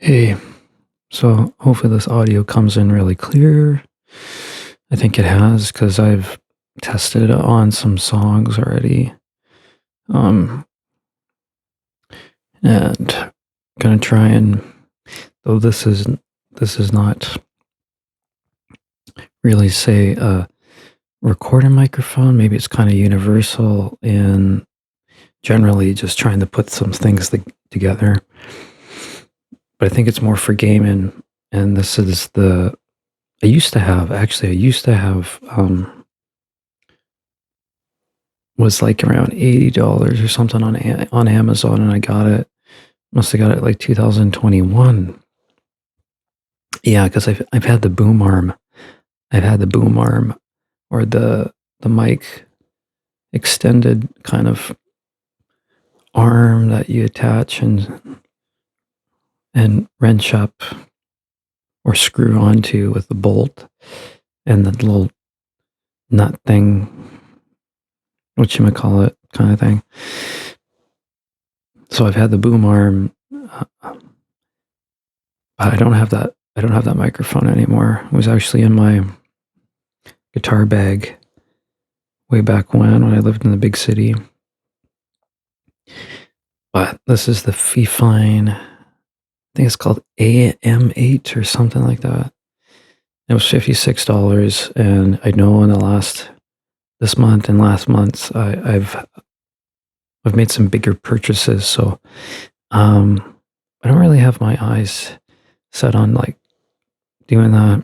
Hey, so hopefully this audio comes in really clear. I think it has because I've tested it on some songs already. Um, and gonna try and though this is not really say a recording microphone. Maybe it's kind of universal in generally just trying to put some things together. But I think it's more for gaming. And this is the I used to have was like around $80 or something on Amazon, and I got it. Must have got it like 2021. Yeah, because I've had the boom arm. I've had the boom arm or the mic extended kind of arm that you attach and wrench up or screw onto with the bolt and the little nut thing, whatchamacallit kind of thing. So I've had the boom arm, but I don't have that. I don't have that microphone anymore. It was actually in my guitar bag way back when I lived in the big city. But this is the Fifine. I think it's called AM8 or something like that. It was $56, and I know in this month and last month I've made some bigger purchases, so I don't really have my eyes set on like doing that.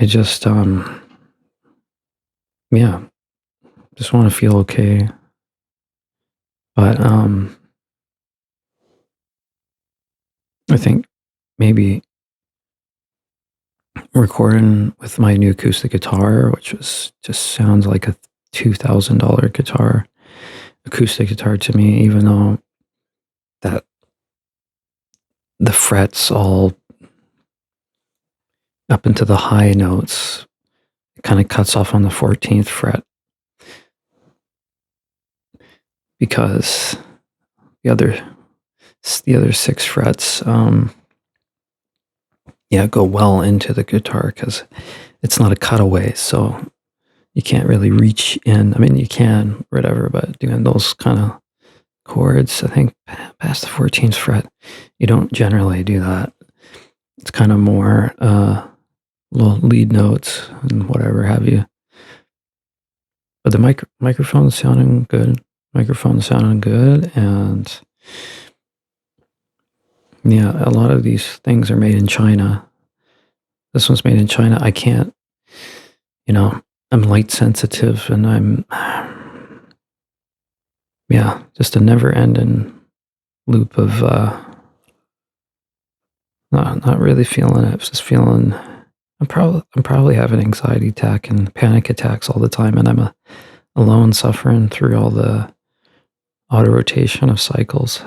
I just yeah, just want to feel okay. But I think maybe recording with my new acoustic guitar, which was just sounds like a $2,000 guitar, acoustic guitar to me, even though that the frets all up into the high notes, it kind of cuts off on the 14th fret because the other the other six frets, go well into the guitar because it's not a cutaway, so you can't really reach in. I mean, you can, whatever, but doing those kind of chords, I think past the 14th fret, you don't generally do that. It's kind of more little lead notes and whatever have you. But the microphone's sounding good. Microphone's sounding good, and yeah, a lot of these things are made in China. This one's made in China. I can't, you know, I'm light sensitive, and I'm, yeah, just a never ending loop of not really feeling it. Just feeling I'm probably having anxiety attack and panic attacks all the time, and I'm alone suffering through all the auto rotation of cycles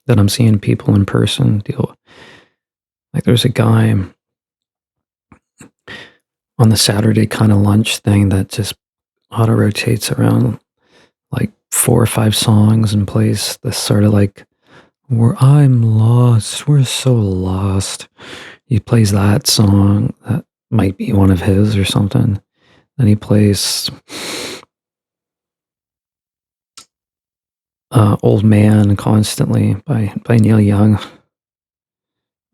that I'm seeing people in person deal with. Like there's a guy on the Saturday kind of lunch thing that just auto rotates around like 4 or 5 songs and plays this sort of like where I'm lost, we're so lost. He plays that song that might be one of his or something. Then he plays Old Man constantly by Neil Young.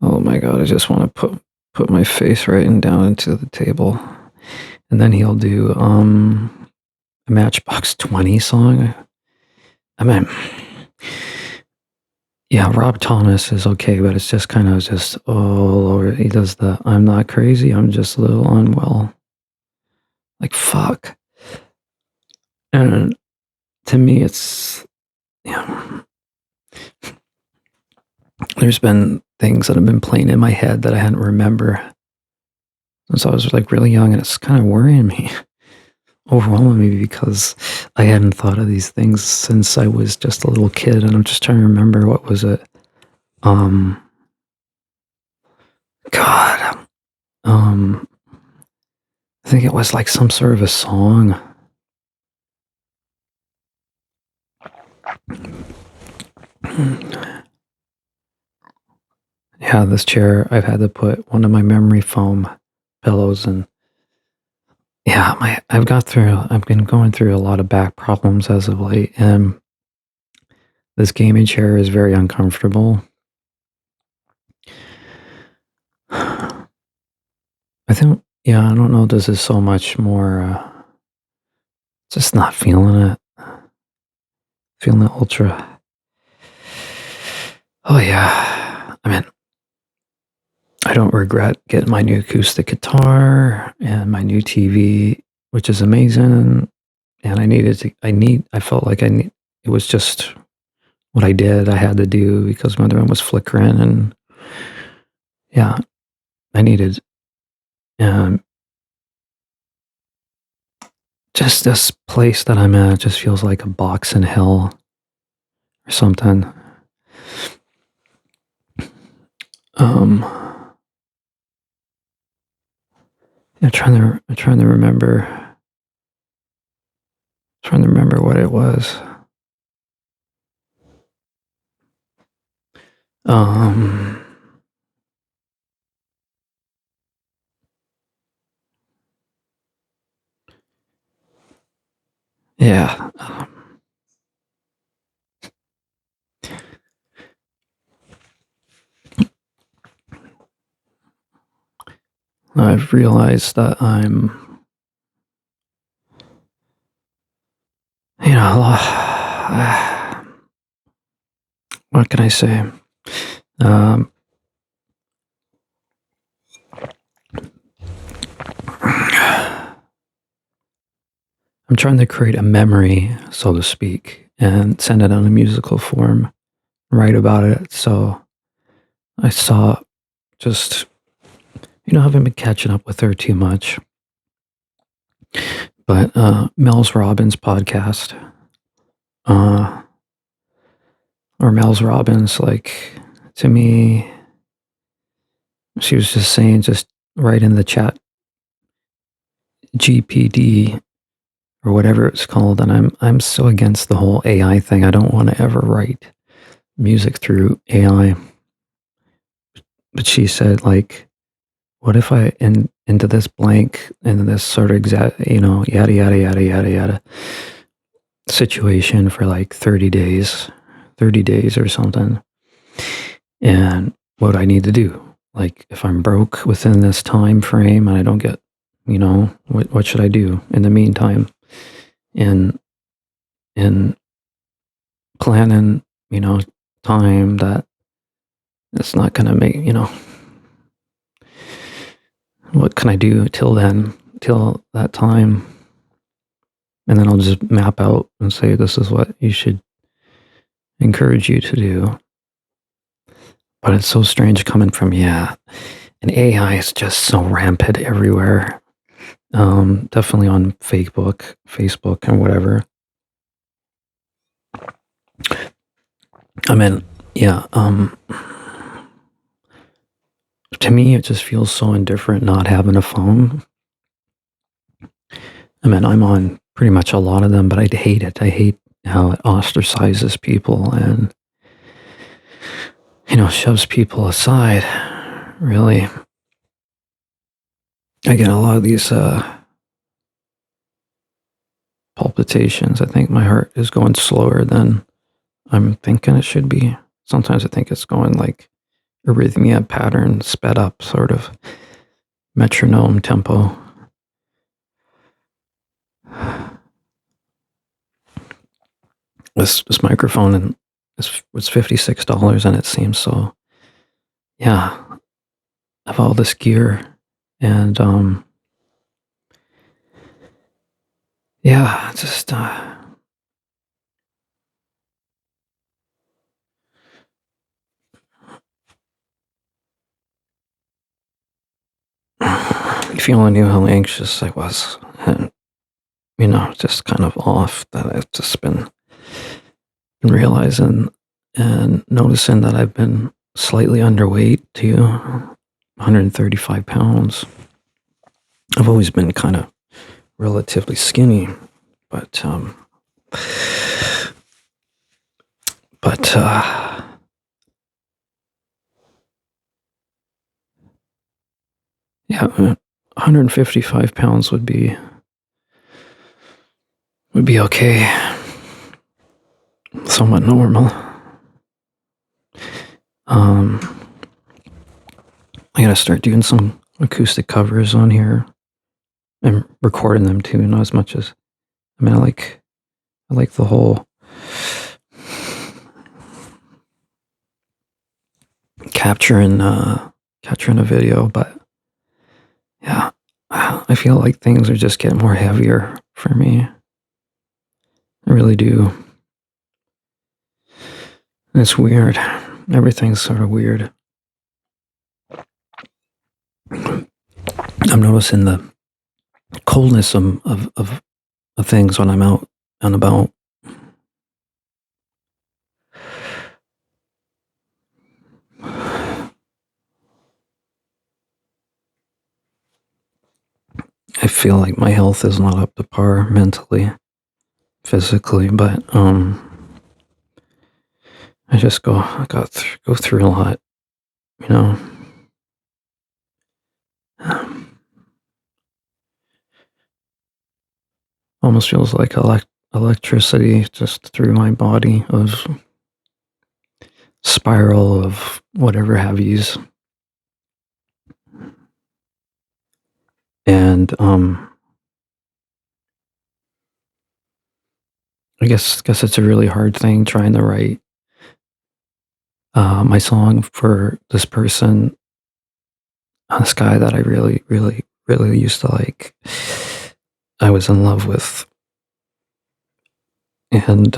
Oh my god, I just want to put my face right and down into the table. And then he'll do a Matchbox 20 song. I mean, yeah, Rob Thomas is okay, but it's just kind of just all over. He does the I'm not crazy, I'm just a little unwell. Like fuck. And to me it's yeah. There's been things that have been playing in my head that I hadn't remember since I was like really young, and it's kind of worrying me, overwhelming me because I hadn't thought of these things since I was just a little kid, and I'm just trying to remember what was it. Um, God, I think it was like some sort of a song. Yeah, this chair, I've had to put one of my memory foam pillows and yeah, I've been going through a lot of back problems as of late, and this gaming chair is very uncomfortable. I think, yeah, I don't know, this is so much more, just not feeling it ultra. Oh yeah, I mean, I don't regret getting my new acoustic guitar and my new TV, which is amazing. And I felt like it was just what I did, I had to do because my other one was flickering. And yeah, I needed, um, just this place that I'm at just feels like a box in hell or something. Um, I'm trying to remember what it was. Um, yeah, I've realized that you know, what can I say? Um, I'm trying to create a memory, so to speak, and send it on a musical form, write about it. So I saw just, I haven't been catching up with her too much, but Mel's Robbins podcast, uh, or Mel's Robbins, like to me, she was just saying, just write in the chat GPD or whatever it's called, and I'm so against the whole AI thing. I don't want to ever write music through AI. But she said, like, what if I into this blank into this sort of yada yada yada yada yada situation for like 30 days or something, and what I need to do, like if I'm broke within this time frame and I don't get, what should I do in the meantime, in in planning, time that it's not going to make, what can I do till then, till that time? And then I'll just map out and say, this is what you should encourage you to do. But it's so strange coming from, yeah. And AI is just so rampant everywhere. Definitely on Facebook, and whatever. I mean, yeah. To me, it just feels so indifferent not having a phone. I mean, I'm on pretty much a lot of them, but I hate it. I hate how it ostracizes people and, shoves people aside. Really, I get a lot of these palpitations. I think my heart is going slower than I'm thinking it should be. Sometimes I think it's going like arrhythmia pattern, sped up, sort of metronome tempo. This microphone and was $56, and it seems so. Yeah, of all this gear, and yeah, just if you only knew how anxious I was, and just kind of off, that I've just been realizing and noticing that I've been slightly underweight too, 135 pounds. I've always been kind of relatively skinny, but Yeah, 155 pounds would be okay, somewhat normal. I gotta start doing some acoustic covers on here and recording them too. Not as much as I like the whole capturing a video, but yeah, I feel like things are just getting more heavier for me. I really do. And it's weird. Everything's sort of weird. I'm noticing the coldness of things when I'm out and about. I feel like my health is not up to par mentally, physically, but I just go through a lot, you know. Almost feels like electricity just through my body of spiral of whatever have yous. And I guess it's a really hard thing trying to write my song for this person, this guy that I really, really, really used to like. I was in love with, and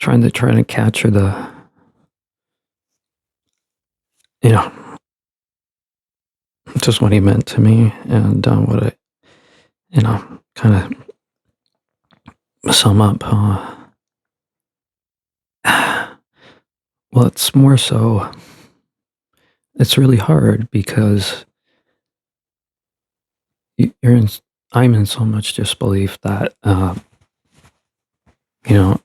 trying to capture the, you know, just what he meant to me, and what I, kind of sum up. Well, it's more so. It's really hard because you're in. I'm in so much disbelief that you know,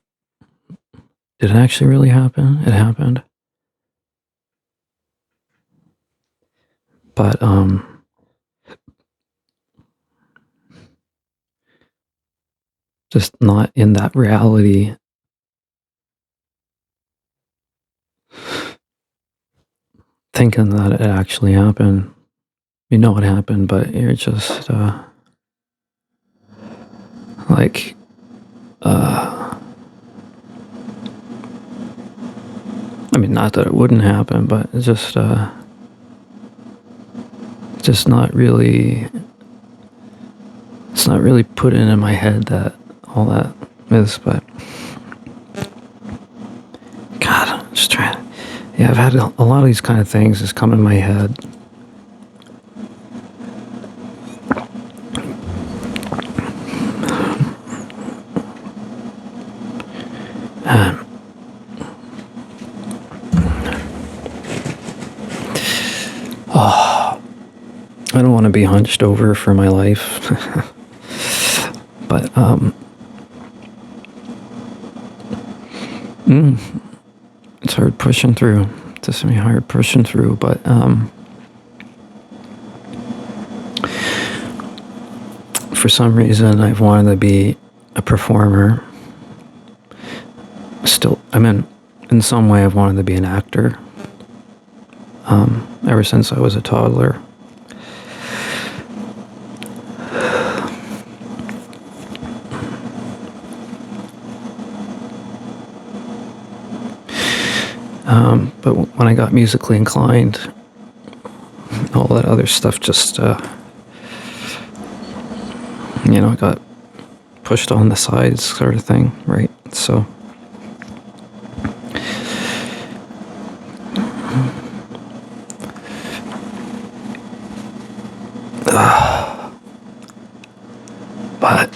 did it actually really happen? It happened, but just not in that reality. Thinking that it actually happened. You know it happened, but you're just like I mean, not that it wouldn't happen, but it's just not really. It's not really put in my head that all that is. But God, I'm just trying. Yeah, I've had a lot of these kind of things just come in my head. I don't want to be hunched over for my life, but it's hard pushing through. It's just hard pushing through, but for some reason I've wanted to be a performer. Still, I mean, in some way I've wanted to be an actor ever since I was a toddler. But when I got musically inclined, all that other stuff just, got pushed on the sides, sort of thing, right? So, but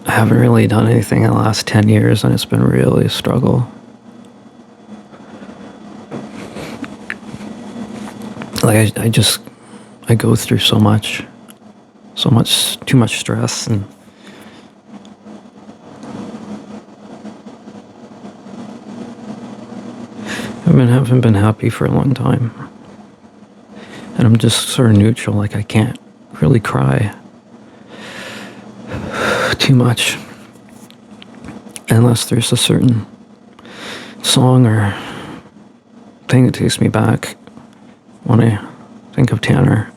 I haven't really done anything in the last 10 years, and it's been really a struggle. Like, I go through too much stress, and haven't been happy for a long time. And I'm just sort of neutral, like I can't really cry too much unless there's a certain song or thing that takes me back when I think of Tanner.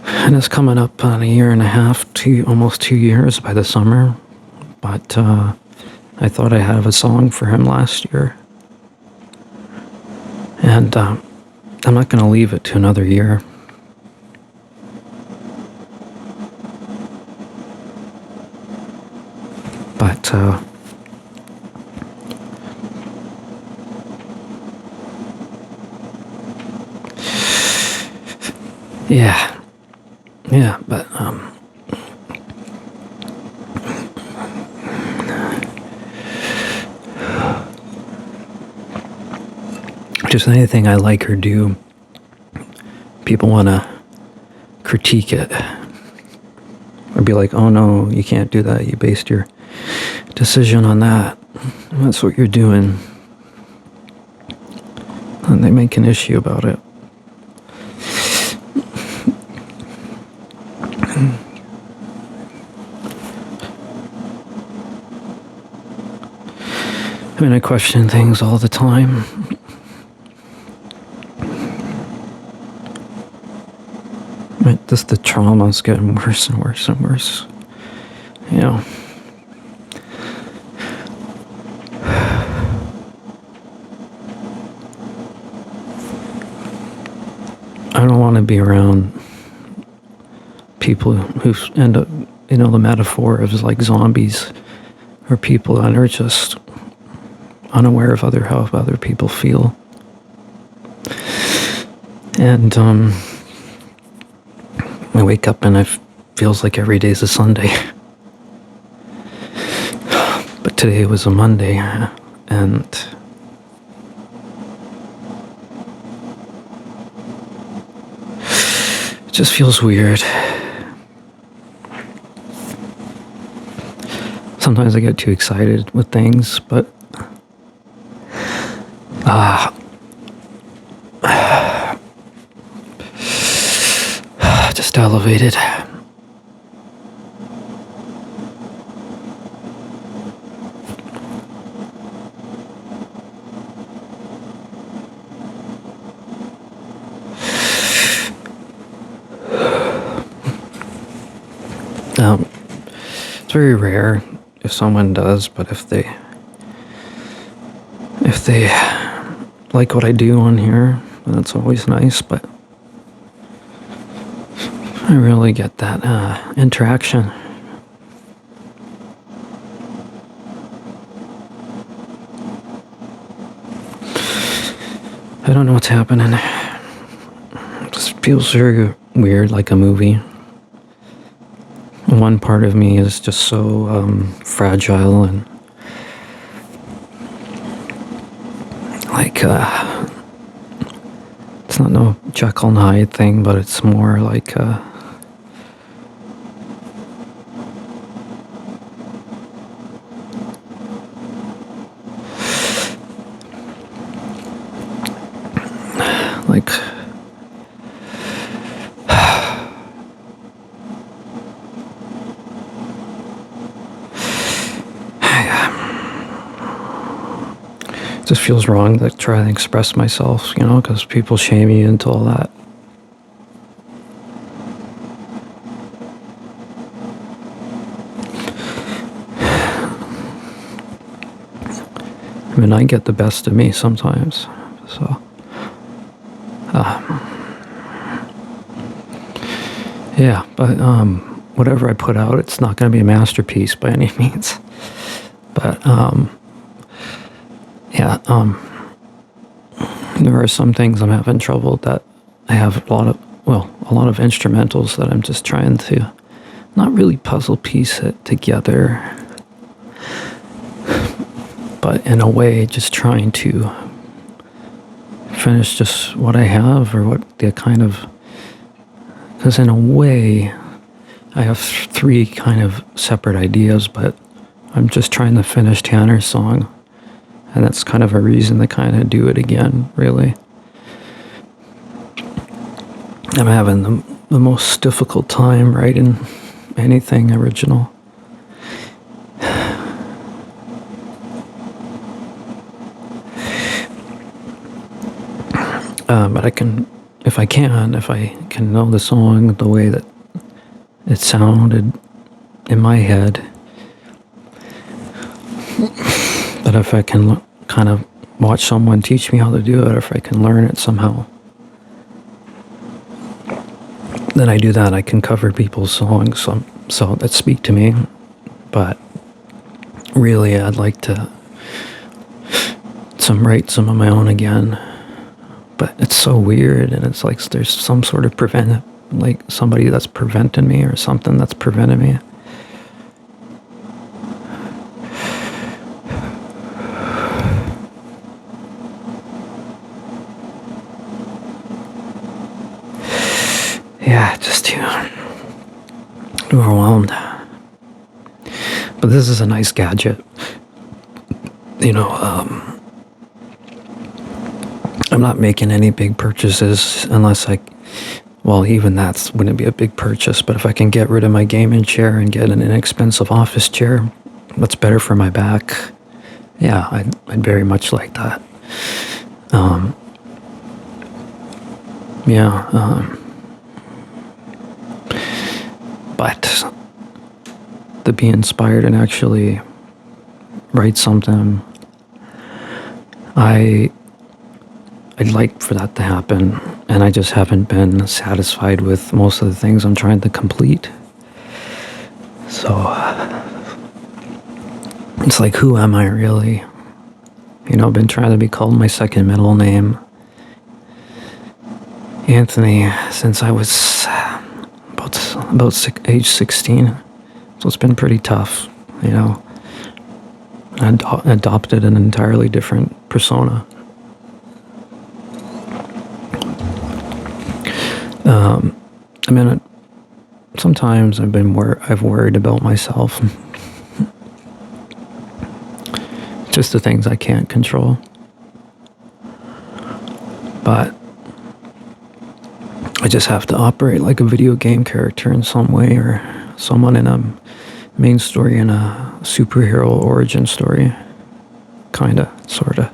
And it's coming up on a year and a half to almost 2 years by the summer. But I thought I had a song for him last year. And I'm not going to leave it to another year. But yeah, but just anything I like or do, people want to critique it or be like, oh no, you can't do that, you based your decision on that, that's what you're doing, and they make an issue about it. I mean, I question things all the time. Just the trauma's getting worse and worse and worse. You know. I don't want to be around people who end up, the metaphor of like zombies, or people that are just unaware of how other people feel. And I wake up and it feels like every day's a Sunday. But today was a Monday, and it just feels weird. Sometimes I get too excited with things, but just elevated. It's very rare if someone does, but if they like what I do on here, that's always nice. But I really get that interaction. I don't know what's happening. It just feels very weird, like a movie. One part of me is just so fragile and like it's not no Jekyll and Hyde thing, but it's more like it just feels wrong to try to express myself, because people shame you into all that. I mean, I get the best of me sometimes, so yeah, but whatever I put out, it's not going to be a masterpiece by any means, but yeah, there are some things I'm having trouble that I have a lot of instrumentals that I'm just trying to not really puzzle piece it together, but in a way just trying to finish just what I have, or what the kind of, because in a way I have 3 kind of separate ideas, but I'm just trying to finish Tanner's song And that's kind of a reason to kind of do it again, really. I'm having the most difficult time writing anything original. But if I can know the song the way that it sounded in my head, but if I can kind of watch someone teach me how to do it, or if I can learn it somehow, then I do that. I can cover people's songs so that speak to me. But really, I'd like to write some of my own again. But it's so weird, and it's like there's some sort of like somebody that's preventing me, or something that's preventing me. Yeah, just too overwhelmed. But this is a nice gadget. I'm not making any big purchases unless well, even that wouldn't be a big purchase, but if I can get rid of my gaming chair and get an inexpensive office chair that's better for my back, yeah, I'd very much like that. But to be inspired and actually write something, I'd like for that to happen, and I just haven't been satisfied with most of the things I'm trying to complete. So it's like, who am I really? I've been trying to be called my second middle name, Anthony, since I was about age 16. So it's been pretty tough, I adopted an entirely different persona. Sometimes I've worried about myself. Just the things I can't control. But I just have to operate like a video game character in some way, or someone in a main story in a superhero origin story. Kinda, sorta.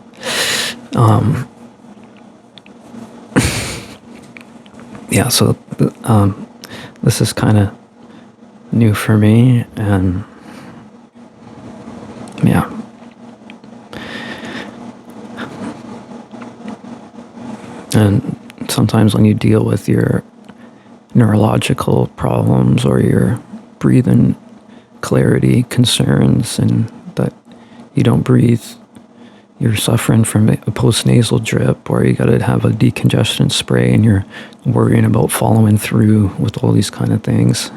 Yeah, so this is kind of new for me, and yeah. And sometimes when you deal with your neurological problems or your breathing clarity concerns, and that you don't breathe, you're suffering from a post-nasal drip, or you got to have a decongestion spray, and you're worrying about following through with all these kind of things.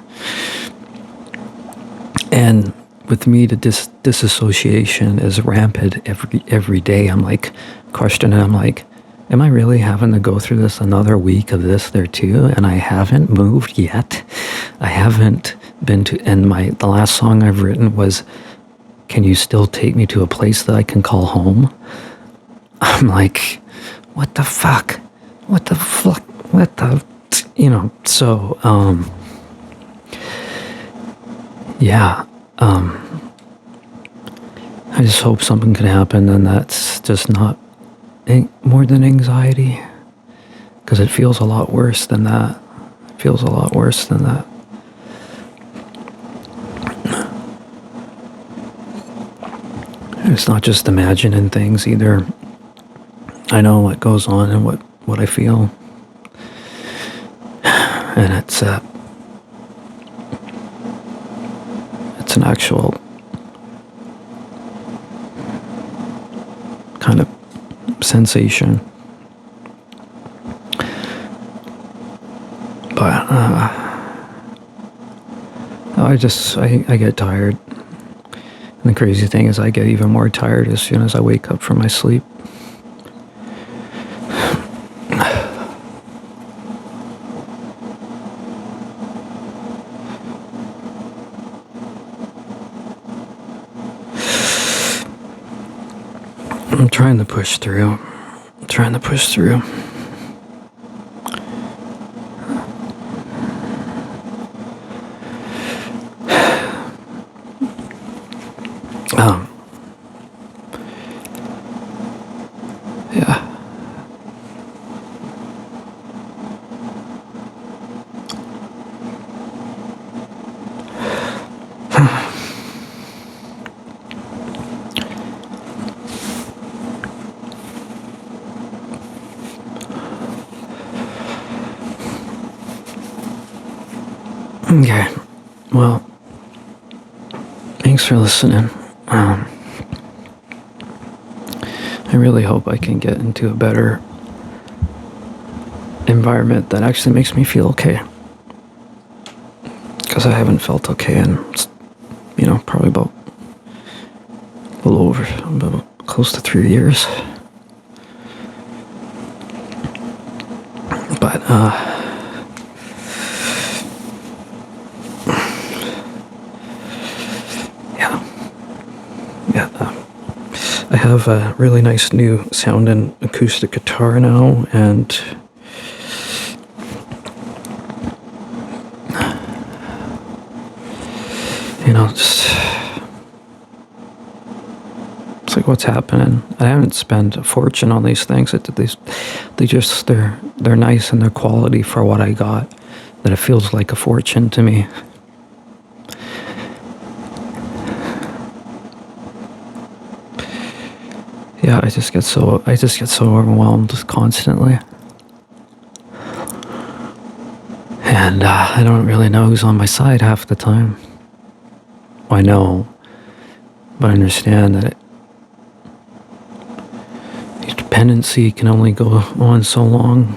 And with me, the disassociation is rampant every day. I'm like questioning, I'm like, am I really having to go through this another week of this there too? And I haven't moved yet. I haven't been to, and the last song I've written was, can you still take me to a place that I can call home? I'm like, what the fuck? What the fuck? What the, so, yeah, I just hope something could happen, and that's just not more than anxiety, because it feels a lot worse than that. It feels a lot worse than that. It's not just imagining things either. I know what goes on and what I feel. And it's an actual kind of sensation. But I get tired. And the crazy thing is I get even more tired as soon as I wake up from my sleep. I'm trying to push through. I'm trying to push through. Um, yeah. Okay. Well, thanks for listening. I really hope I can get into a better environment that actually makes me feel okay. Because I haven't felt okay in, probably about a little over, about close to 3 years. But, yeah. I have a really nice new sounding acoustic guitar now, and just it's like, what's happening? I haven't spent a fortune on these things. They're nice and they're quality for what I got. That it feels like a fortune to me. Yeah, I just get so overwhelmed constantly, and I don't really know who's on my side half the time. I know, but I understand that dependency can only go on so long.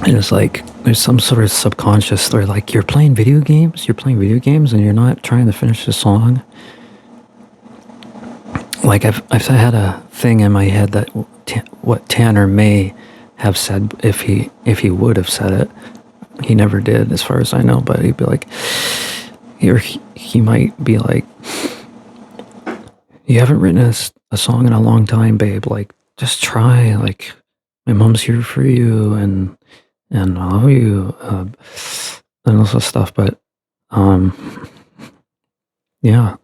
And it's like there's some sort of subconscious. They're like, you're playing video games, and you're not trying to finish the song. Like I've had a thing in my head that what Tanner may have said if he would have said it. He never did, as far as I know. But he'd be like, he might be like, you haven't written a song in a long time, babe. Like, just try. Like, my mom's here for you, and I love you, and all this stuff. But, yeah, yeah.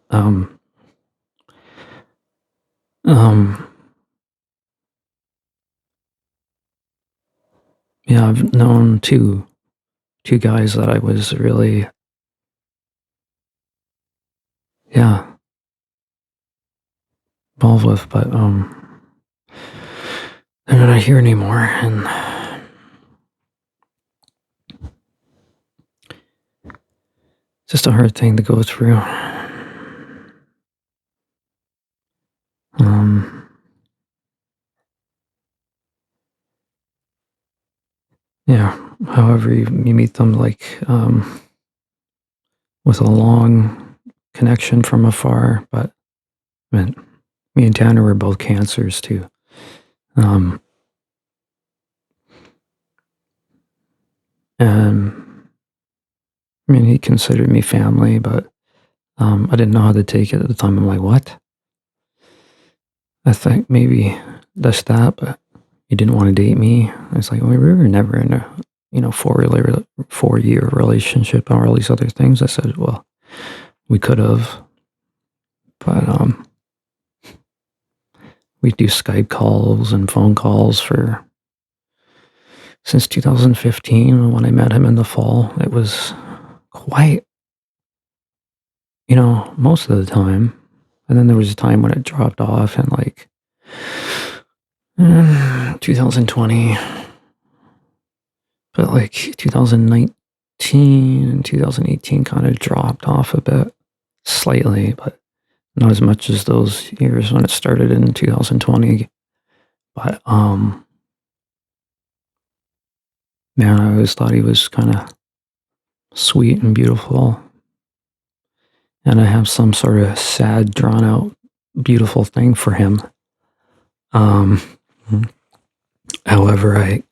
I've known two guys that I was really, yeah, involved with, but they're not here anymore, and it's just a hard thing to go through. Yeah. However, you meet them, like, with a long connection from afar. But I mean, me and Tanner were both cancers too. And I mean, he considered me family, but I didn't know how to take it at the time. I'm like, what? I think maybe that's that, but he didn't want to date me. It's like, well, we were never in a 4-year relationship or all these other things. I said, well, we could have, but we do Skype calls and phone calls since 2015 when I met him in the fall. It was quite, most of the time. And then there was a time when it dropped off in like 2020, but like 2019 and 2018 kind of dropped off a bit, slightly, but not as much as those years when it started in 2020. But man, I always thought he was kind of sweet and beautiful, and I have some sort of sad, drawn out, beautiful thing for him. However, I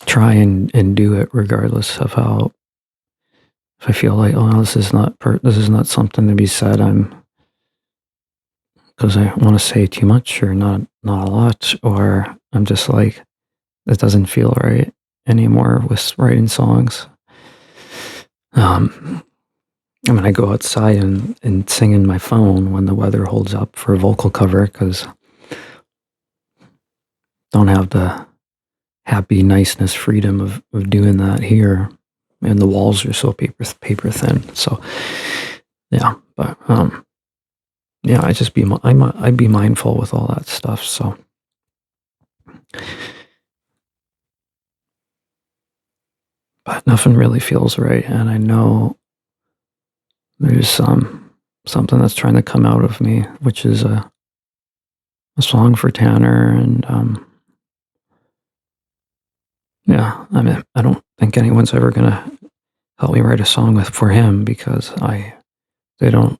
try and do it regardless of how if I feel like, oh, this is not something to be said, because I want to say too much or not a lot, or I'm just like, it doesn't feel right anymore with writing songs. I mean, I go outside and sing in my phone when the weather holds up for vocal cover, because don't have the happy niceness freedom of doing that here, and the walls are so paper thin. So yeah, but yeah, I'd be mindful with all that stuff. So but nothing really feels right, and I know there's something that's trying to come out of me, which is a song for Tanner, and yeah, I mean, I don't think anyone's ever gonna help me write a song for him, because they didn't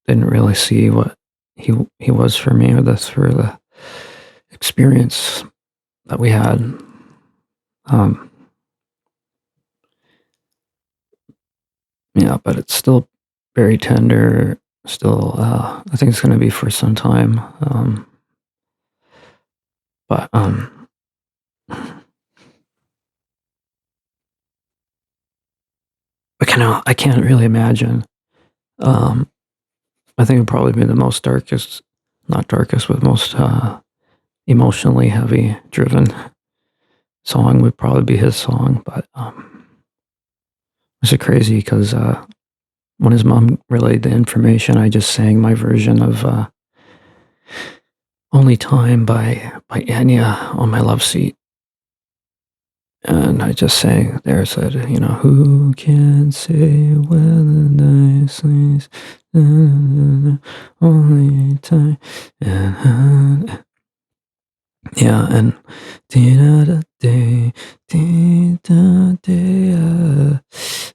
really see what he was for me, or through the experience that we had. Um, yeah, but it's still very tender. Still, I think it's going to be for some time. But I can't really imagine. Um, I think it'd probably be the most darkest, not darkest, but most emotionally heavy driven song would probably be his song. But it's crazy because when his mom relayed the information, I just sang my version of "Only Time" by Enya on my love seat, and I just sang there. Said, who can say when the night sleeps? Only time. And, yeah, and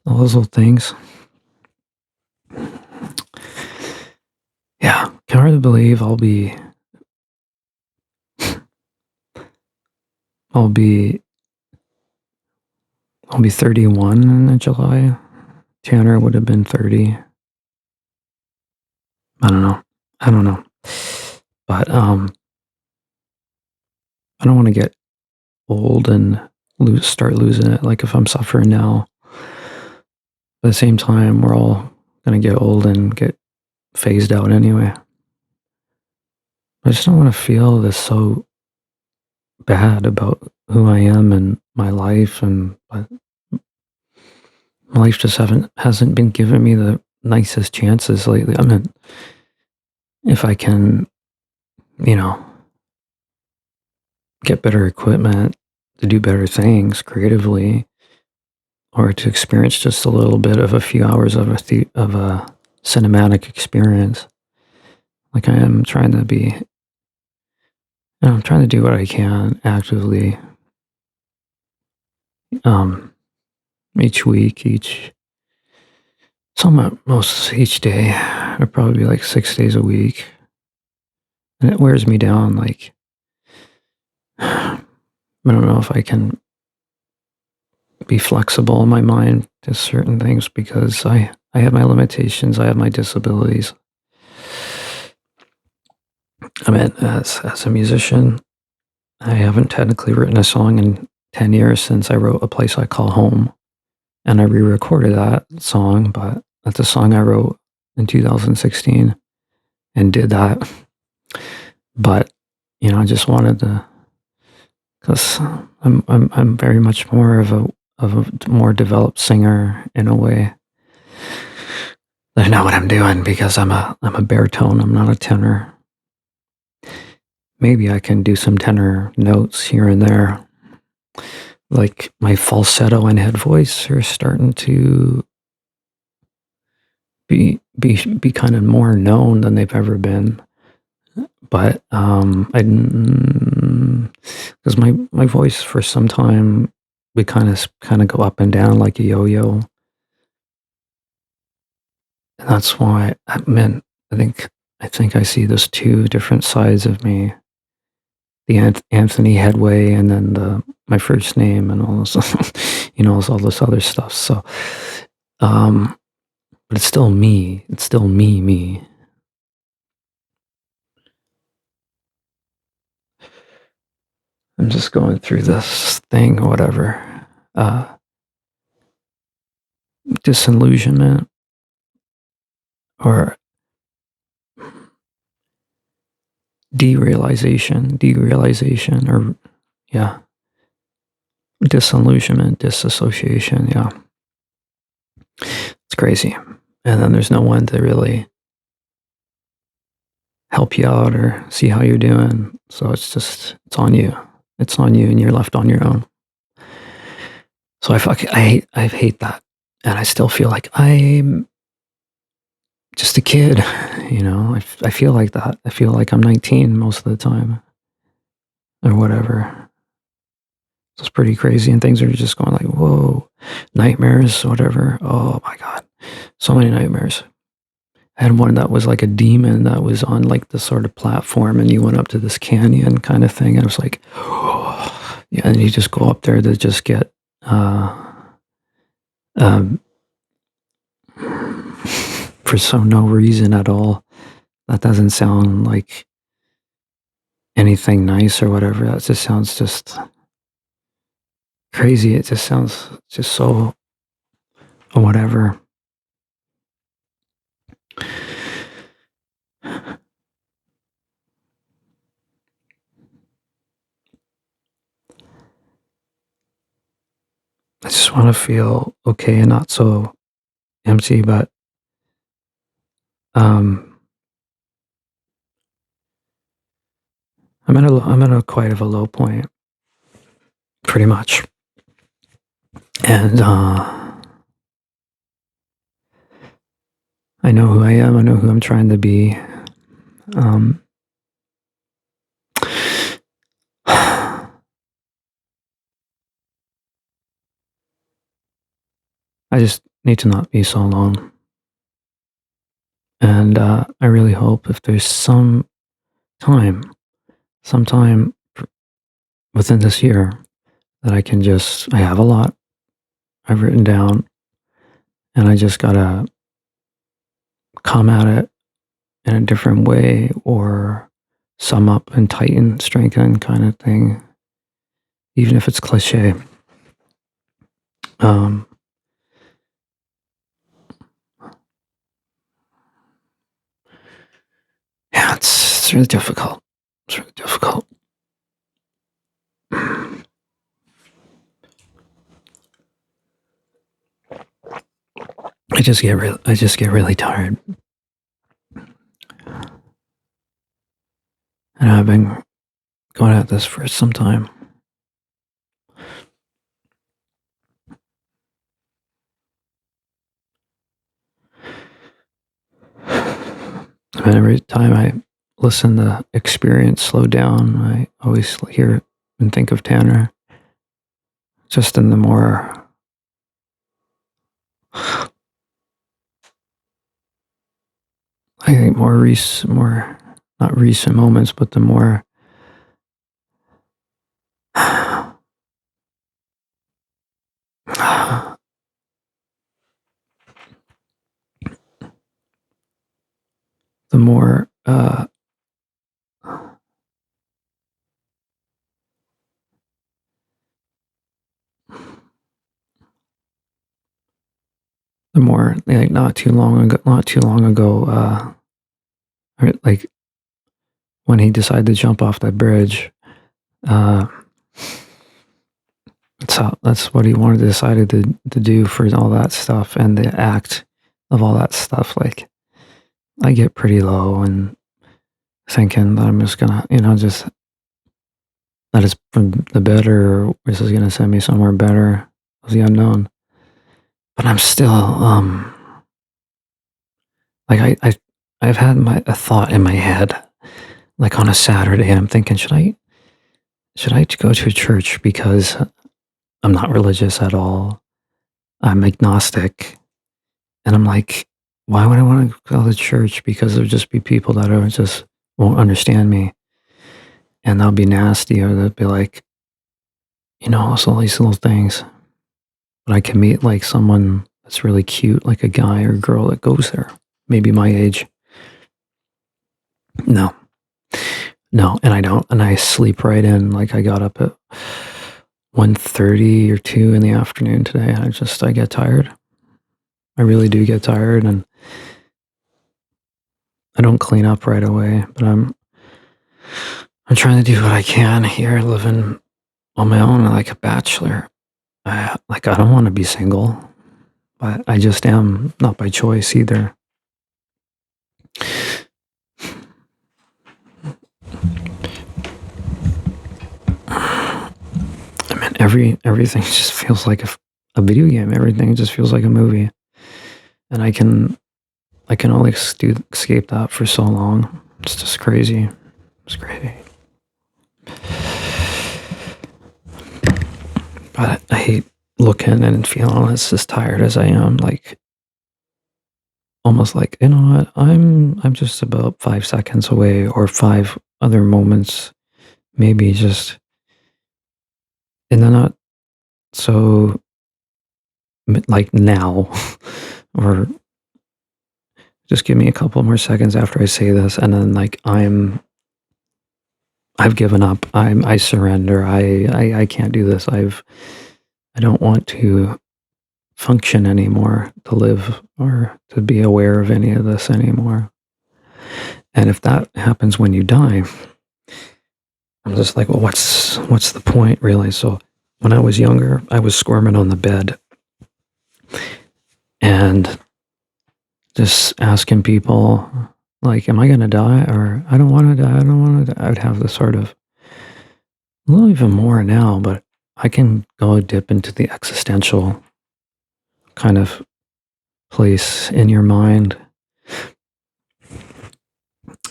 all those little things. Yeah, can hardly believe I'll be I'll be 31 in July. Tanner would have been 30. I don't know. I don't know. But I don't want to get old and start losing it. Like, if I'm suffering now, at the same time, we're all gonna get old and get phased out anyway. I just don't want to feel this so bad about who I am and my life, and but life just hasn't been giving me the nicest chances lately. I mean, if I can, you know, get better equipment to do better things creatively, or to experience just a little bit of a few hours of a cinematic experience. Like, I am trying to be, I'm trying to do what I can actively, um, each week, some at most each day. It'd probably be like 6 days a week, and it wears me down. Like, I don't know if I can be flexible in my mind to certain things, because I have my limitations. I have my disabilities. I mean, as a musician, I haven't technically written a song in 10 years since I wrote A Place I Call Home, and I re-recorded that song, but that's a song I wrote in 2016 and did that. But, I just wanted to, because I'm very much more of a more developed singer in a way. I know what I'm doing, because I'm a baritone. I'm not a tenor. Maybe I can do some tenor notes here and there. Like, my falsetto and head voice are starting to be kind of more known than they've ever been. But I because my voice for some time, we kind of go up and down like a yo-yo. And that's why, I think I see those two different sides of me, the Anthony Headway, and then the my first name, and all this, all this other stuff. So But it's still me. It's still me. I'm just going through this thing or whatever. Disillusionment or derealization, or yeah, disillusionment, disassociation. Yeah, it's crazy. And then there's no one to really help you out or see how you're doing. So it's on you. It's on you, and you're left on your own. So I hate that, and I still feel like I'm just a kid. I feel like that. I feel like I'm 19 most of the time, or whatever. So it's pretty crazy, and things are just going like, whoa, nightmares, whatever. Oh my god, so many nightmares. I had one that was like a demon that was on like this sort of platform, and you went up to this canyon kind of thing, and it was like, oh, yeah, and you just go up there to just get, um, for no reason at all. That doesn't sound like anything nice or whatever. That just sounds just crazy. It just sounds just so whatever. I just want to feel okay and not so empty, but um, I'm at a quite of a low point, pretty much, and I know who I am. I know who I'm trying to be. Um, I just need to not be so alone, and I really hope if there's time, some time within this year that I have a lot I've written down, and I just gotta come at it in a different way, or sum up and tighten, strengthen kind of thing, even if it's cliche. Um, yeah, it's really difficult. It's really difficult. I just get really tired, and I've been going at this for some time. And every time I listen to Experience Slow Down, I always hear and think of Tanner. Just in the more, I think more not recent moments, but the more the more like not too long ago, like when he decided to jump off that bridge. Uh, that's what he wanted to decided to do for all that stuff and the act of all that stuff. Like I get pretty low and thinking that I'm just gonna, just that it's from the better, or this is gonna send me somewhere better of the unknown. But I'm still like I've had a thought in my head, like on a Saturday, I'm thinking, should I go to a church because I'm not religious at all. I'm agnostic. And I'm like, why would I want to go to church? Because there'll just be people that are just won't understand me, and they'll be nasty, or they'll be like, all these little things. But I can meet like someone that's really cute, like a guy or girl that goes there, maybe my age. No, no, and I don't, and I sleep right in. Like I got up at 1:30 or 2 in the afternoon today. I get tired. I really do get tired, and I don't clean up right away. But I'm trying to do what I can here, living on my own like a bachelor. I don't want to be single, but I just am, not by choice either. I mean, everything just feels like a video game. Everything just feels like a movie, and I can only escape that for so long. It's just crazy. It's crazy. But I hate looking and feeling as tired as I am. Like almost like, you know what? I'm just about 5 seconds away, or five other moments, maybe just, and they're not so like now, or just give me a couple more seconds after I say this, and then like I've given up. I surrender. I can't do this. I don't want to function anymore, to live or to be aware of any of this anymore. And if that happens when you die, I'm just like, well, what's the point, really? So when I was younger, I was squirming on the bed and just asking people, like, am I going to die? Or I don't want to die. I don't want to die. I would have this sort of, a little even more now, but I can go dip into the existential kind of place in your mind.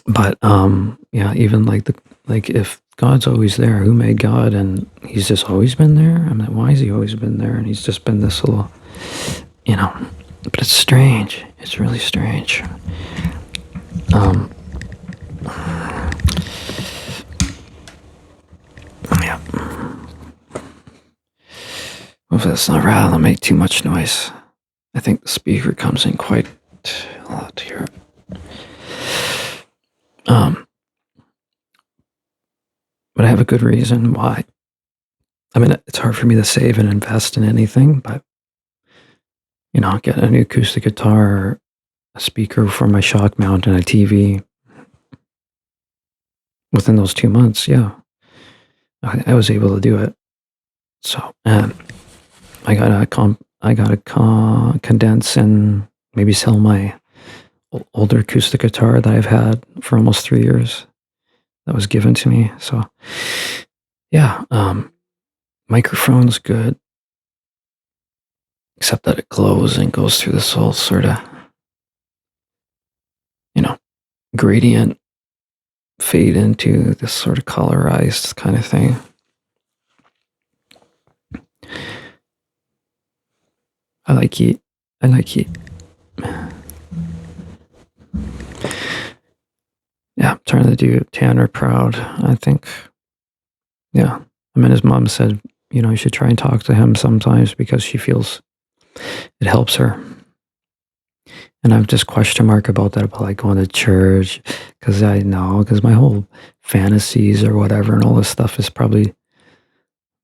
But yeah, even like if God's always there, who made God? And he's just always been there. I mean, why has he always been there? And he's just been this little, you know. But it's strange. It's really strange. Yeah. Hopefully that's not rather make too much noise. I think the speaker comes in quite a lot here. But I have a good reason why. I mean, it's hard for me to save and invest in anything, but you know, get a new acoustic guitar, a speaker for my shock mount, and a TV within those 2 months. Yeah, I was able to do it. So, and I gotta condense and maybe sell my older acoustic guitar that I've had for almost 3 years. That was given to me. So, yeah, microphone's good, except that it glows and goes through this whole sort of, you know, gradient fade into this sort of colorized kind of thing. I like it. I like it. Yeah, I'm trying to do Tanner proud, I think. Yeah. I mean, his mom said, you know, you should try and talk to him sometimes because she feels it helps her. And I've just question mark about that, about like going to church, because I know, because my whole fantasies or whatever and all this stuff is probably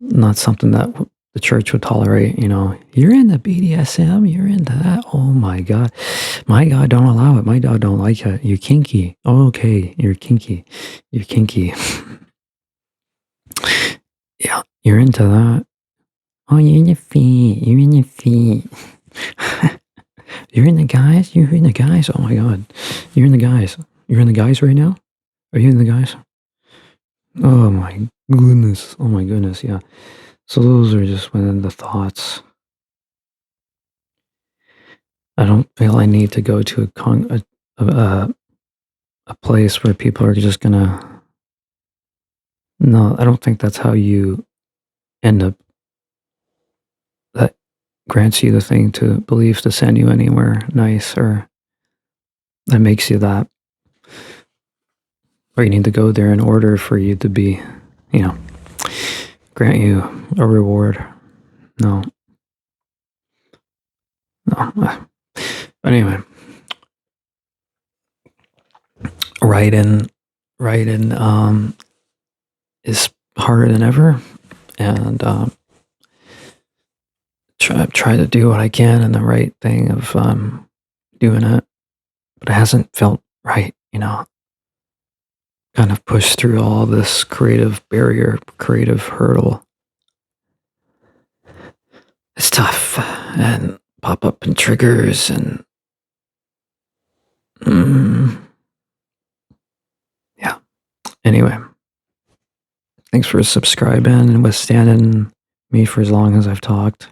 not something that the church would tolerate. You know, you're into BDSM, you're into that. Oh my God. My God, don't allow it. My God, don't like it. You're kinky. Oh, okay. You're kinky. You're kinky. Yeah, you're into that. Oh, you're in your feet. You're in your feet. You're in the guys? You're in the guys? Oh my God. You're in the guys. You're in the guys right now? Are you in the guys? Oh my goodness. Oh my goodness. Yeah. So those are just within the thoughts. I don't feel I need to go to a place where people are just gonna. No, I don't think that's how you end up. That grants you the thing to believe to send you anywhere nice, or that makes you that. Or you need to go there in order for you to be, you know, grant you a reward. No. No, but anyway, writing, writing is harder than ever, and try to do what I can and the right thing of doing it, but it hasn't felt right, kind of push through all this creative barrier, creative hurdle. It's tough and pop up and triggers and mm, yeah. Anyway, thanks for subscribing and withstanding me for as long as I've talked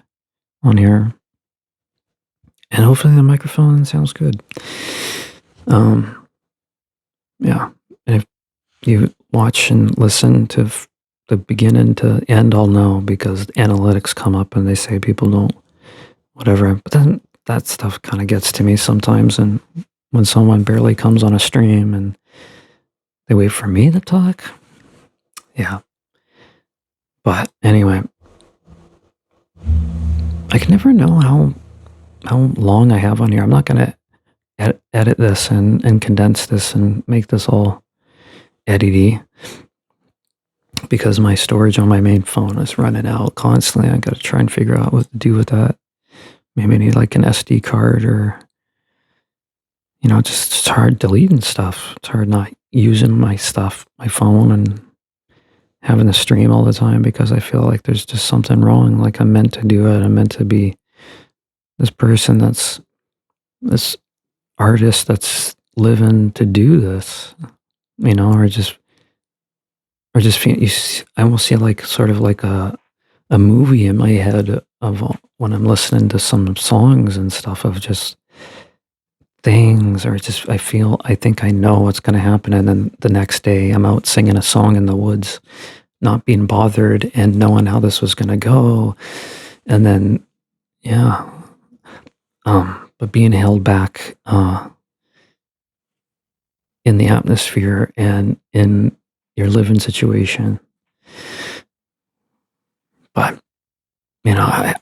on here. And hopefully the microphone sounds good. Yeah. And if you watch and listen to the beginning to end, I'll know because analytics come up and they say people don't, whatever. But then that stuff kind of gets to me sometimes. And when someone barely comes on a stream and they wait for me to talk, yeah. But anyway, I can never know how long I have on here. I'm not going to edit this and condense this and make this all edity because my storage on my main phone is running out constantly. I got to try and figure out what to do with that. Maybe I need like an SD card or, just it's hard deleting stuff. It's hard not using my stuff, my phone, and having to stream all the time because I feel like there's just something wrong. Like I'm meant to do it. I'm meant to be this person that's this artist that's living to do this, or just feel, I almost see like sort of like a movie in my head of when I'm listening to some songs and stuff of just things, or just I think I know what's going to happen, and then the next day I'm out singing a song in the woods, not being bothered and knowing how this was going to go, and then yeah, but being held back in the atmosphere and in your living situation. But I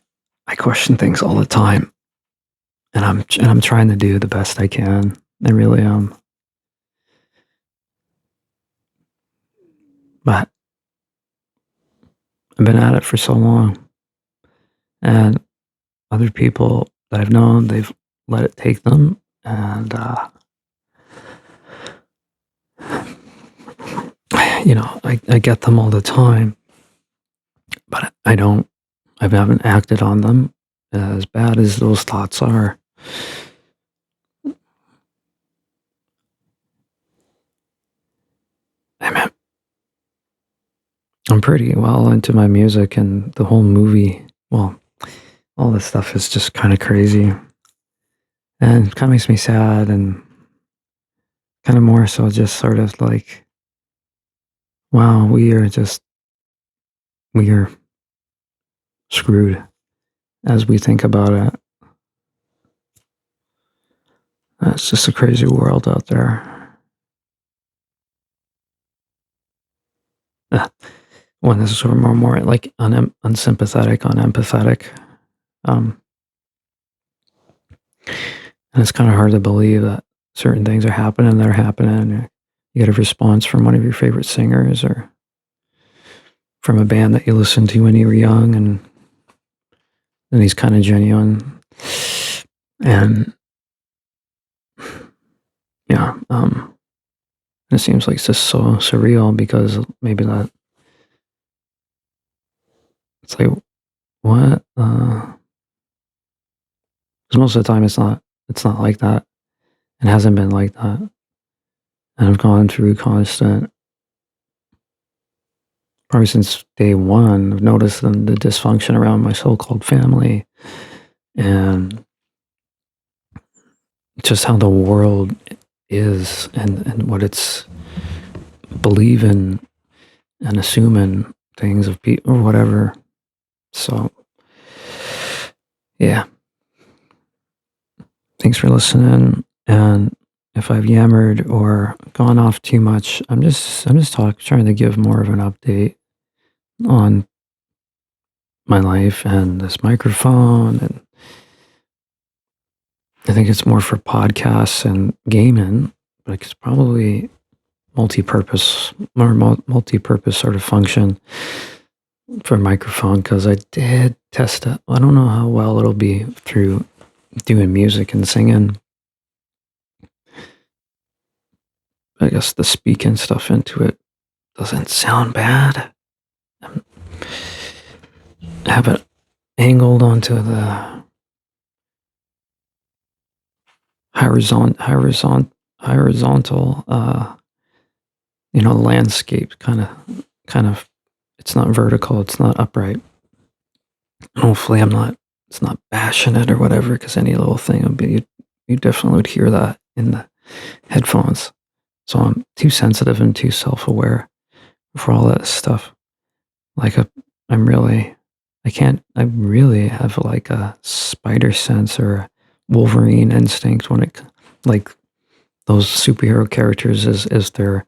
question things all the time, and I'm trying to do the best I can. I really am. But I've been at it for so long, and other people that I've known, they've let it take them, and I get them all the time, but I haven't acted on them as bad as those thoughts are. I'm pretty well into my music and the whole movie. Well, all this stuff is just kind of crazy and kind of makes me sad and kind of more so just sort of like, wow, we are screwed as we think about it. It's just a crazy world out there. When this is sort of more like unsympathetic, unempathetic. And it's kind of hard to believe that certain things are happening that are happening. You get a response from one of your favorite singers or from a band that you listened to when you were young, and he's kind of genuine. And yeah, it seems like it's just so surreal because maybe that it's like, what? Because most of the time it's not like that. It hasn't been like that. And I've gone through constant, probably since day one, I've noticed the dysfunction around my so-called family and just how the world is and what it's believing and assuming things of people or whatever. So, yeah. Thanks for listening. And if I've yammered or gone off too much, I'm just trying to give more of an update on my life and this microphone and I think it's more for podcasts and gaming, but it's probably multi-purpose or multi-purpose sort of function for microphone because I did test it. I don't know how well it'll be through doing music and singing. I guess the speaking stuff into it doesn't sound bad. I have it angled onto the horizontal, landscape kind of. It's not vertical. It's not upright. Hopefully, it's not bashing it or whatever. Because any little thing would be, you definitely would hear that in the headphones. So I'm too sensitive and too self-aware for all that stuff. Like I really have like a spider sense or a Wolverine instinct when it, like those superhero characters is their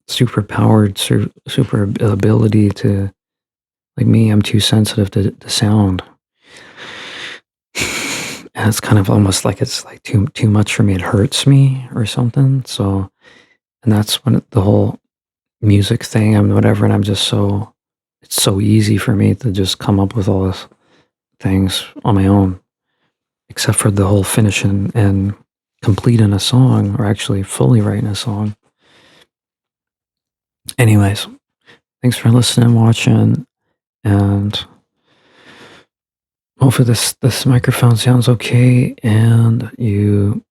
super powered, super ability to, like me, I'm too sensitive to sound. And it's kind of almost like it's like too much for me. It hurts me or something. So, and that's when the whole music thing and whatever, and it's so easy for me to just come up with all these things on my own, except for the whole finishing and completing a song or actually fully writing a song. Anyways, thanks for listening, watching, and hopefully this microphone sounds okay and you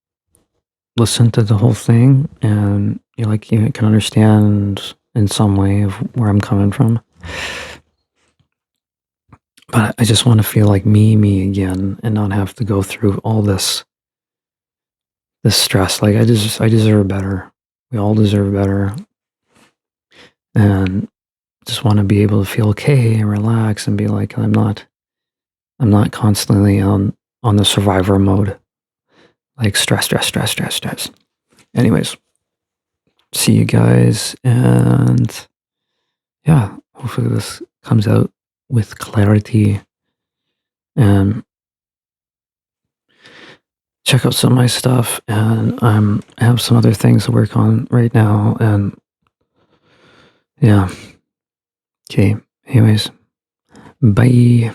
listen to the whole thing and you can understand in some way of where I'm coming from. But I just want to feel like me again and not have to go through all this stress. Like I deserve better. We all deserve better. And just want to be able to feel okay and relax and be like I'm not constantly on the survivor mode. Like stress. Anyways, see you guys, and yeah, hopefully this comes out with clarity, and check out some of my stuff, and I have some other things to work on right now, and yeah. Okay, anyways, bye.